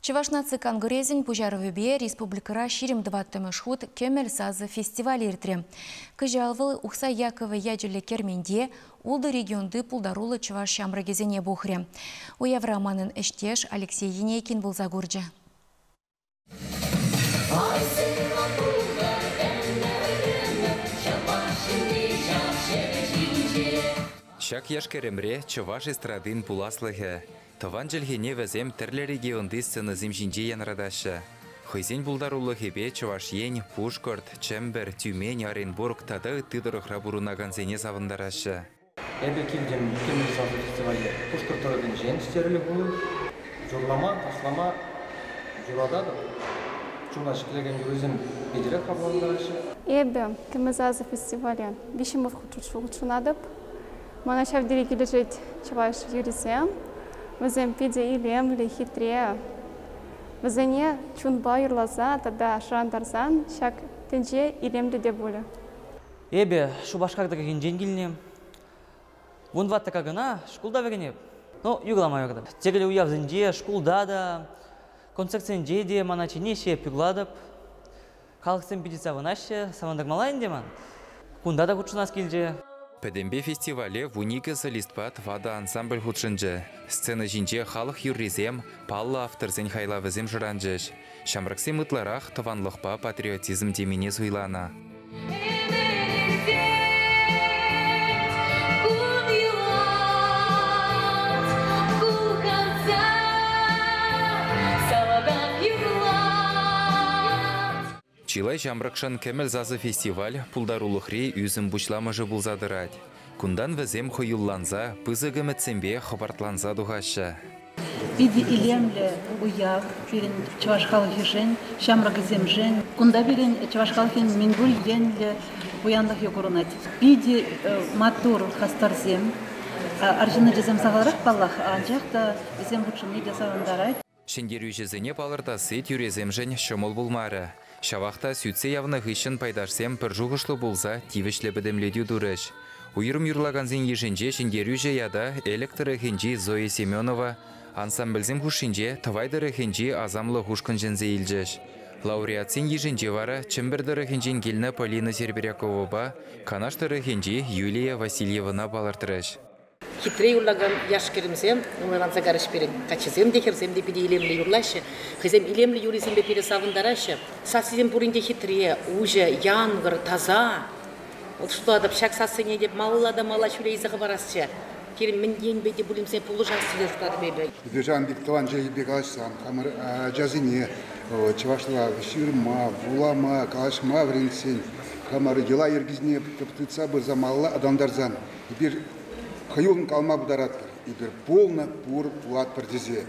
Чывашнацы конгрезин Пужаровебе республикара ширим 20 шхут кемел сазы фестиваль иртре. Кыжалвыл Ухса Яковы яджиле керменде улды регионды пулдарулы Чываш шамрагезене бухре. У Явраманын эштеш Алексей Енейкин был загурджа. Шак яшкеремре Чываш эстрадын пуласлыхы. Таван жылгене вәзем тірлі регионды сцена земжинже янрадашы. Хойзен булдарулы хебе Чывашьен, Пушкорт, Чембер, Тюмень, Оренбург тады тыдырықра бұрунаган зене завындарашы. Әбе келдем кемел фестивале Пушкорттардан жен істерлі болу, жорлама, ташлама, жорадады. Чуна шықлеген өзім бедері қабыландарашы. Әбе кемел фестивале бишімов чунадып, мана шавдері кележет Чываш юрисем. Візем пиде илемлі, хитре. Візене чунба юрлаза, тада шырандарзан, шак тенже илемлі де болы. Эбе, шубашқағда кеген женгіліне. Вундватта кагана, шкулда вегене. Ну, югламай вегді. Тегілі уявзенде, шкулда да, концертсенде де маначине ше пюгладып. Қалықсен пидеца вынаше, самандық малайын деман. Кунда да күтшінас келже. Пәдембе фестивале вуника солистпат вада ансамбль худшынжы. Сцена жинже халық юррезем, паллы авторзен хайлавызем жыранжыш. Шамраксем ытларақ таванлықпа патриотизм демене суйлана. Чилай Жамракшан кемел зазы фестиваль пулдарулықри үзім бұшламыжы бұлзадырад. Кундан візем хойулланза, пызығы мәтсембе хабартланза дұғашы. Биди илемлі уяв, берін Чывашқалығы жен, Шамрагызем жен. Кунда берін Чывашқалығын мингул енлі уянлық йогурунат. Биди матур хастарзем, аржыны жезем сағалырақ баллах, анжақта зем бұчыны жасағындарад. Шендеру жезіне балыртасы тюрезем жен шымыл бұлмары. Шавақта сүтсе явны ғышын пайдарсем пір жуғышлы болса тивішлі бідімледі дұрыш. Уйырым юрлаганзен ешінже шендеру же яда электрі хенжи Зоя Семенова, ансамбльзем хушинже тавайдыры хенжи азамлы хушкын жензе илжеш. Лауреатсен ешінже вара Чембердыры хенжен келіні Полина Сербирякова, канаштыры хенжи Юлия Васильевна балартырыш. Хитрей уллаган яшкерімсем, умыланса гарыш берін. Качызем декерсем де биде илемлі юрлашы. Хызем илемлі юризем бе пере савындарашы. Сасызем бұрынде хитрее, уже, янгыр, таза. Вот что адап шак сасыне деп малылада мала шүлей зығы барасшы. Керім мінден бейде бұлімсе пулы жақсы дұртады бейбей. Дежан диктован жайбек алышсан, камыр жазыне, чывашлар, шырма, вулама, калашма вренсен, камыр ела ергізіне птыца бір замалла адамдарзан. Хайылын қалма бұдараттыр, ебір полна бұр бұлат бірдезе.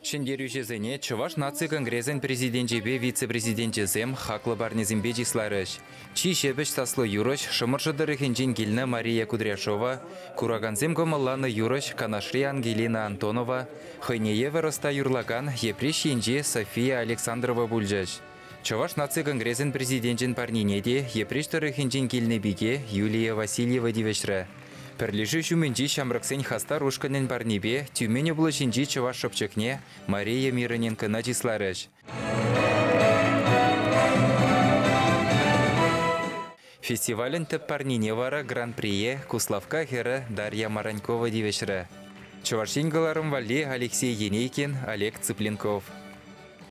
Шендеру жезіне Чываш наци конгрезен президентжебе вице-президентжезем хақлы барнезімбе жисларыш. Чи шебіш таслы юрыш шымыршыдыры хенжен келіні Мария Кудряшова, Кураганзем гомылланы юрыш Канашри Ангелина Антонова, Хайнеева роста юрлаган епреш енже София Александрова бүлжеш. Чываш наци конгрезен президентжен парнинеде епрештыры хенжен келіні биге Юлия Васильева девешрі. Перлежі жүменжі Шамраксен хастар ушканен барнебе, Тюмені бұлы жинжі Чываш шопчыкне Мария Мироненко начисларыш. Фестивалін тіп парнине вара гран-прие Куславка хері Дарья Маранькова девешрі. Чывашингаларым валли Алексей Енейкин, Олег Цыпленков.